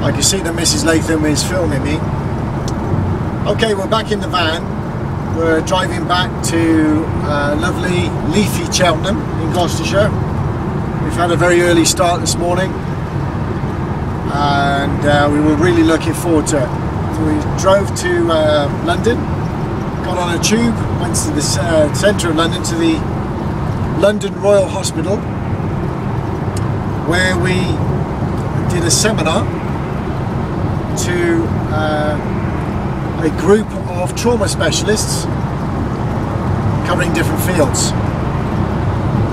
I can see that Mrs. Latham is filming me. Okay, we're back in the van. We're driving back to lovely leafy Cheltenham in Gloucestershire. We've had a very early start this morning and we were really looking forward to it. So we drove to London, got on a tube, went to the centre of London, to the London Royal Hospital, where we did a seminar to a group of trauma specialists covering different fields.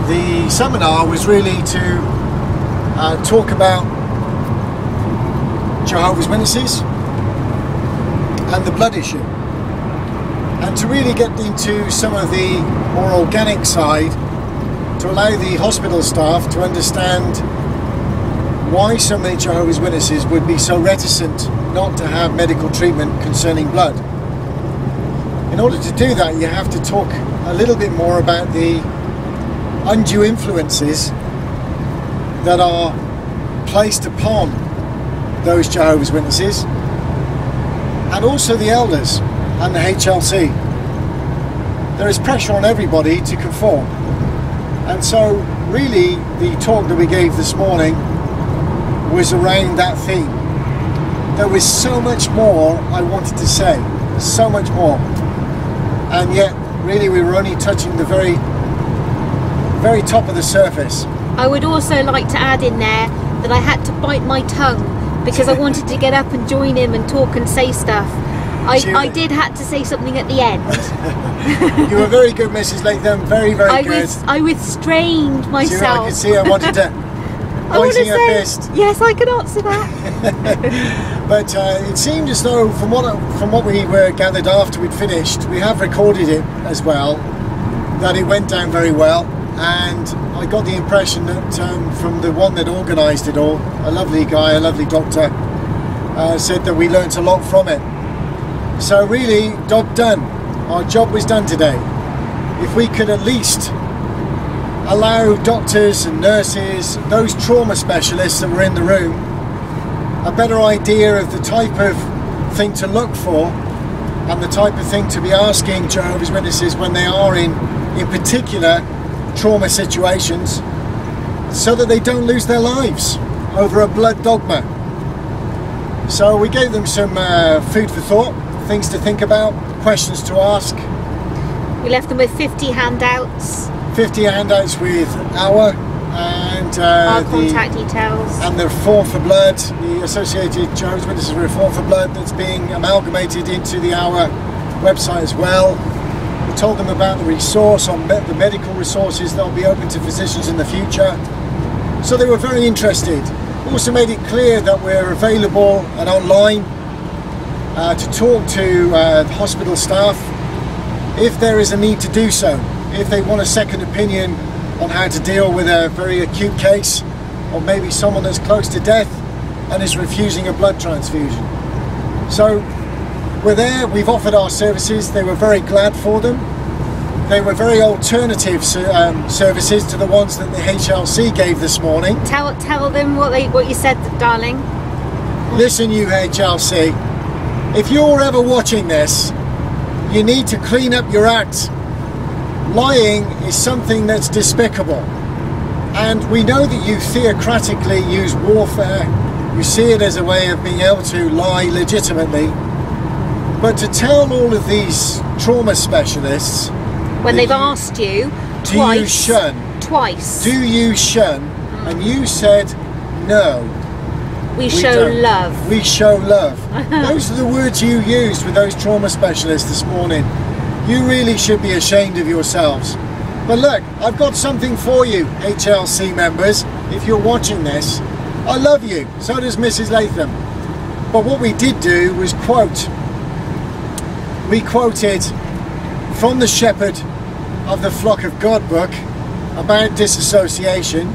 The seminar was really to talk about Jehovah's Witnesses and the blood issue, and to really get into some of the more organic side, to allow the hospital staff to understand why so many Jehovah's Witnesses would be so reticent not to have medical treatment concerning blood. In order to do that, you have to talk a little bit more about the undue influences that are placed upon those Jehovah's Witnesses, and also the elders and the HLC. There is pressure on everybody to conform, and so really the talk that we gave this morning was around that theme. There was so much more I wanted to say, so much more, and yet really we were only touching the very top of the surface. I would also like to add in there that I had to bite my tongue because I wanted to get up and join him and talk and say stuff. I did have to say something at the end. You were very good, Mrs. Latham, very good. I restrained myself. I could see I wanted to pointing her fist. Yes, I can answer that. But it seemed as though, from what we were gathered after we'd finished, we have recorded it as well, that it went down very well, and I got the impression that from the one that organised it all, a lovely guy, a lovely doctor, said that we learnt a lot from it. So really, job done. Our job was done today. If we could at least allow doctors and nurses, those trauma specialists that were in the room, a better idea of the type of thing to look for and the type of thing to be asking Jehovah's Witnesses when they are in particular trauma situations, so that they don't lose their lives over a blood dogma. So we gave them some food for thought, things to think about, questions to ask. We left them with 50 handouts. 50 handouts with our and our contact details. And the Reform for Blood, the Associated Jehovah's Witnesses Reform for Blood, that's being amalgamated into the Our website as well. We told them about the resource on the medical resources that will be open to physicians in the future. So they were very interested. Also made it clear that we're available and online to talk to the hospital staff if there is a need to do so. If they want a second opinion on how to deal with a very acute case, or maybe someone that's close to death and is refusing a blood transfusion. So we're there, we've offered our services, they were very glad for them. They were very alternative services to the ones that the HLC gave this morning. Tell them what you said, darling. Listen, you HLC, if you're ever watching this, you need to clean up your act. Lying is something that's despicable, and we know that you theocratically use warfare. You see it as a way of being able to lie legitimately, but to tell all of these trauma specialists when they've asked you twice, do you shun? Twice. Do you shun? And you said no. We show love. We show love. Those are the words you used with those trauma specialists this morning. You really should be ashamed of yourselves. But look, I've got something for you, HLC members. If you're watching this, I love you. So does Mrs. Latham. But what we did do was quote. We quoted from the Shepherd of the Flock of God book about disassociation,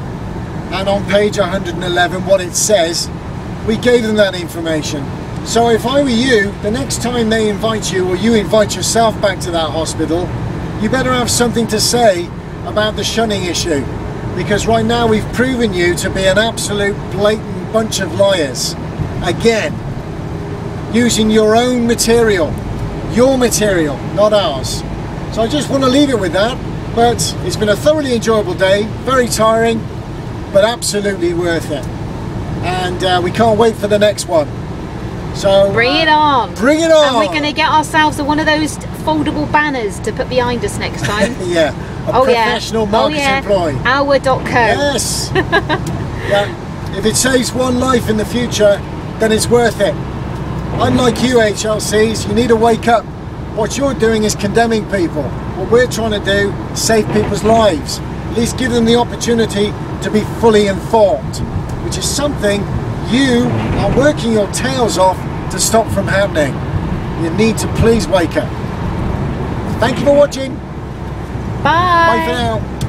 and on page 111 what it says, we gave them that information. So if I were you, the next time they invite you, or you invite yourself back to that hospital, you better have something to say about the shunning issue, because right now we've proven you to be an absolute blatant bunch of liars. again, using your own material, not ours. So I just want to leave it with that. But it's been a thoroughly enjoyable day, very tiring, but absolutely worth it. And we can't wait for the next one. So bring it on. Bring it on. And we're going to get ourselves one of those foldable banners to put behind us next time. Yeah, a professional marketing employee. Our.co. Yes. Yeah. If it saves one life in the future, then it's worth it. Unlike you HLCs, you need to wake up. What you're doing is condemning people. What we're trying to do is save people's lives. At least give them the opportunity to be fully informed, which is something you are working your tails off to stop from happening. You need to please wake up. Thank you for watching. Bye. Bye for now.